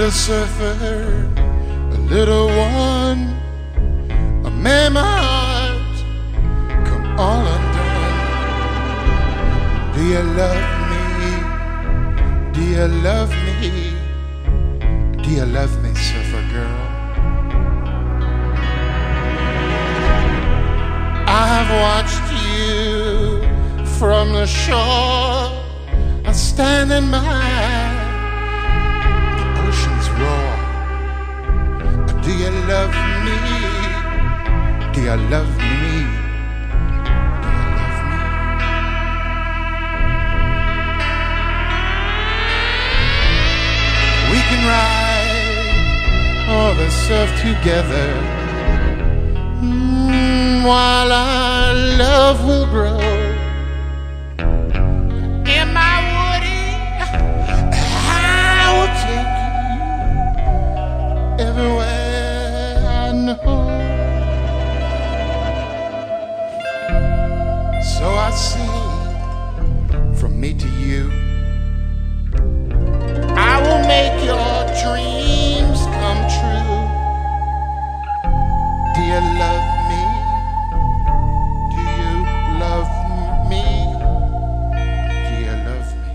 little surfer, a little one, a man my heart come all undone. Do you love me? Do you love me? Do you love me, surfer girl? I've watched you from the shore, standing by the ocean's roar. Do you love me? Do you love me? Do you love me? We can ride all the surf together, while our love will grow. In my woody, I will take you everywhere I know. So I sing from me to you. I will make your dreams come true. Do you love me? Do you love me? Do you love me?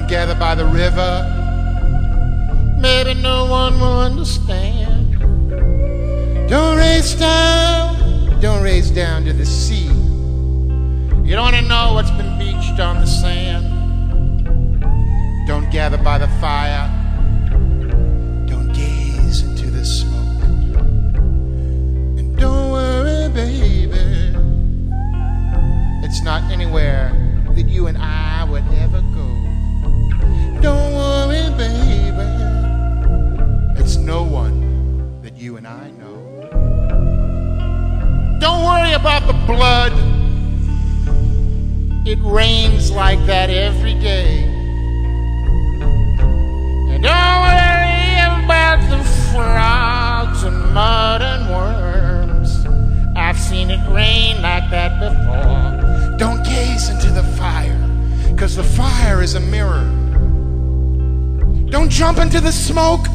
Gather by the river, maybe no one will understand. Don't race down to the sea. You don't want to know what's been beached on the sand. Don't gather by the fire, don't gaze into the smoke. And don't worry, baby, it's not anywhere that you and I would ever go. Don't worry, baby, it's no one that you and I know. Don't worry about the blood, it rains like that every day. And don't worry about the frogs and mud and worms, I've seen it rain like that before. Don't gaze into the fire, 'cause the fire is a mirror. Don't jump into the smoke,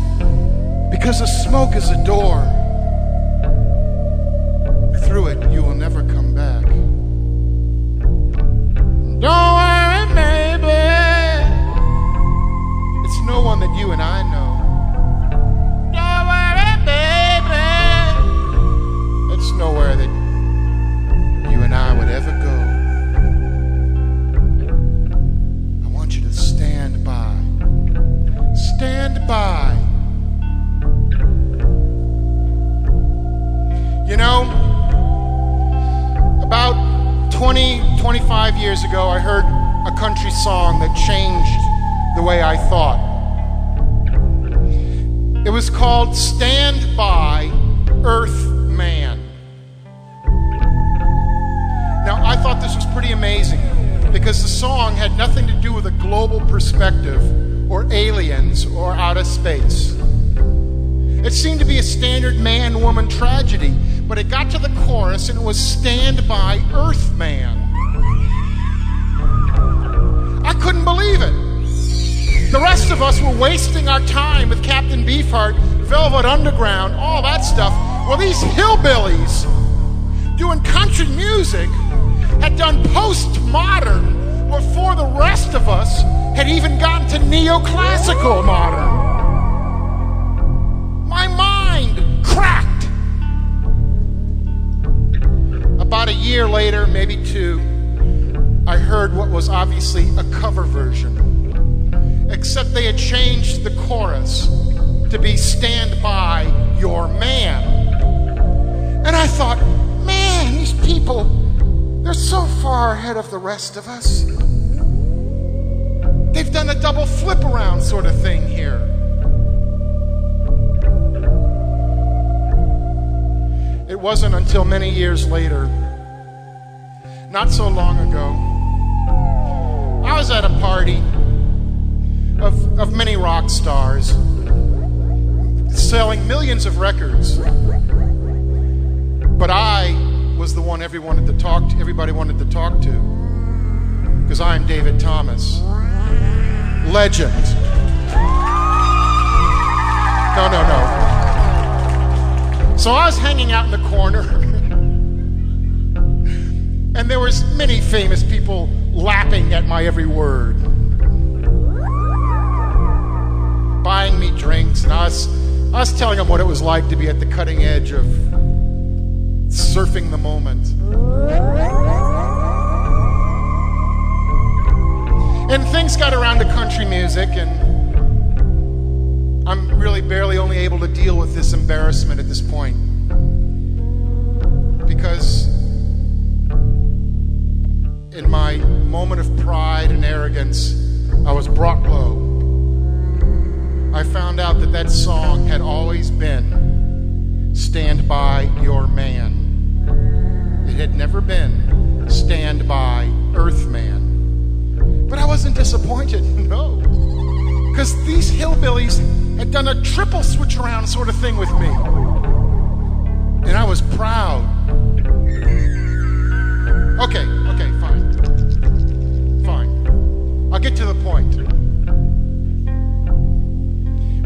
because the smoke is a door. Through it, you will never come back. Don't worry, baby, it's no one that you and I know. Don't worry, baby, it's nowhere that you and I would ever go. I want you to stand by. Stand by. You know, about 25 years ago, I heard a country song that changed the way I thought. It was called Stand By, Earth Man. Now, I thought this was pretty amazing because the song had nothing to do with a global perspective or aliens or outer space. It seemed to be a standard man-woman tragedy, but it got to the chorus and it was Stand By, Earth Man. I couldn't believe it. The rest of us were wasting our time with Captain Beefheart, Velvet Underground, all that stuff. Well, these hillbillies doing country music had done postmodern before the rest of us had even gotten to neoclassical modern. My mind cracked. About a year later, maybe two, I heard what was obviously a cover version, except they had changed the chorus to be "Stand By Your Man." And I thought, man, these people, they're so far ahead of the rest of us. They've done a double flip around sort of thing here. It wasn't until many years later, not so long ago, I was at a party of many rock stars selling millions of records. But I was the one everybody wanted to talk to, because I'm David Thomas. Legend. No. So I was hanging out in the corner, and there was many famous people lapping at my every word, buying me drinks, and I was telling them what it was like to be at the cutting edge of surfing the moment. And things got around to country music, and I'm really barely only able to deal with this embarrassment at this point, because in my moment of pride and arrogance, I was brought low. I found out that song had always been "Stand By Your Man." It had never been "Stand By Earthman." But I wasn't disappointed, no. Because these hillbillies had done a triple switch around sort of thing with me. And I was proud. Okay, fine. I'll get to the point.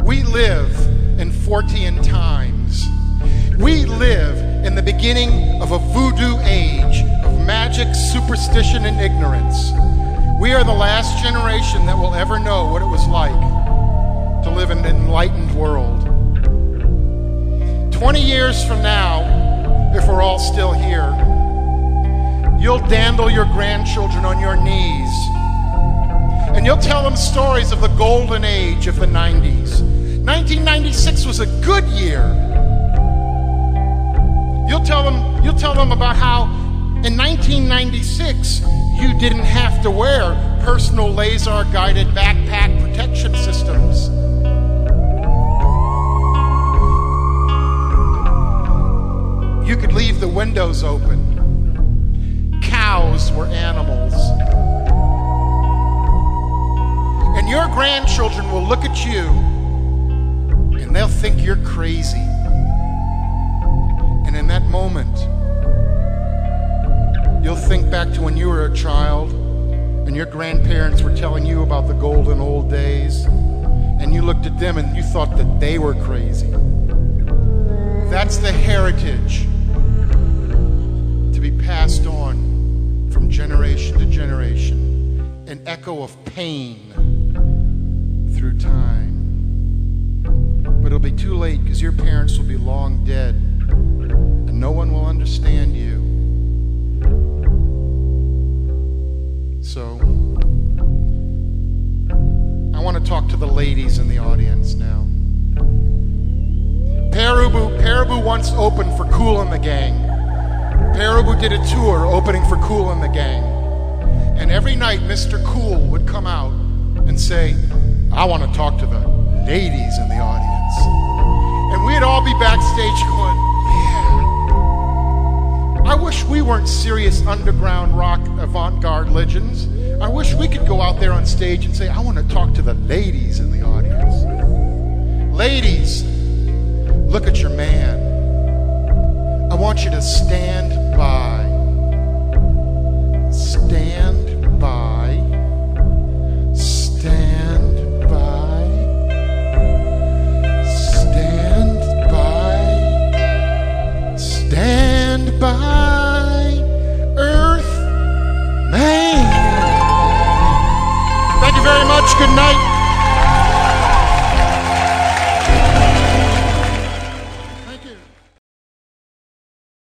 We live in Fortean times. We live in the beginning of a voodoo age of magic, superstition, and ignorance. We are the last generation that will ever know what it was like to live in an enlightened world. 20 years from now, if we're all still here, you'll dandle your grandchildren on your knees, and you'll tell them stories of the golden age of the 90s. 1996 was a good year. You'll tell them about how in 1996 you didn't have to wear personal laser-guided backpack protection systems. You could leave the windows open. Cows were animals. And your grandchildren will look at you and they'll think you're crazy. And in that moment, you'll think back to when you were a child and your grandparents were telling you about the golden old days, and you looked at them and you thought that they were crazy. That's the heritage to be passed on from generation to generation, an echo of pain through time. But it'll be too late, because your parents will be long dead and no one will understand you. So, I want to talk to the ladies in the audience now. Perubu once opened for Kool and the Gang. Perubu did a tour opening for Kool and the Gang. And every night, Mr. Kool would come out and say, "I want to talk to the ladies in the audience." And we'd all be backstage going, "Man, I wish we weren't serious underground rock avant-garde legends. I wish we could go out there on stage and say, I want to talk to the ladies in the audience. Ladies, look at your man. I want you to stand by. Stand by. Stand by." very much. Good night.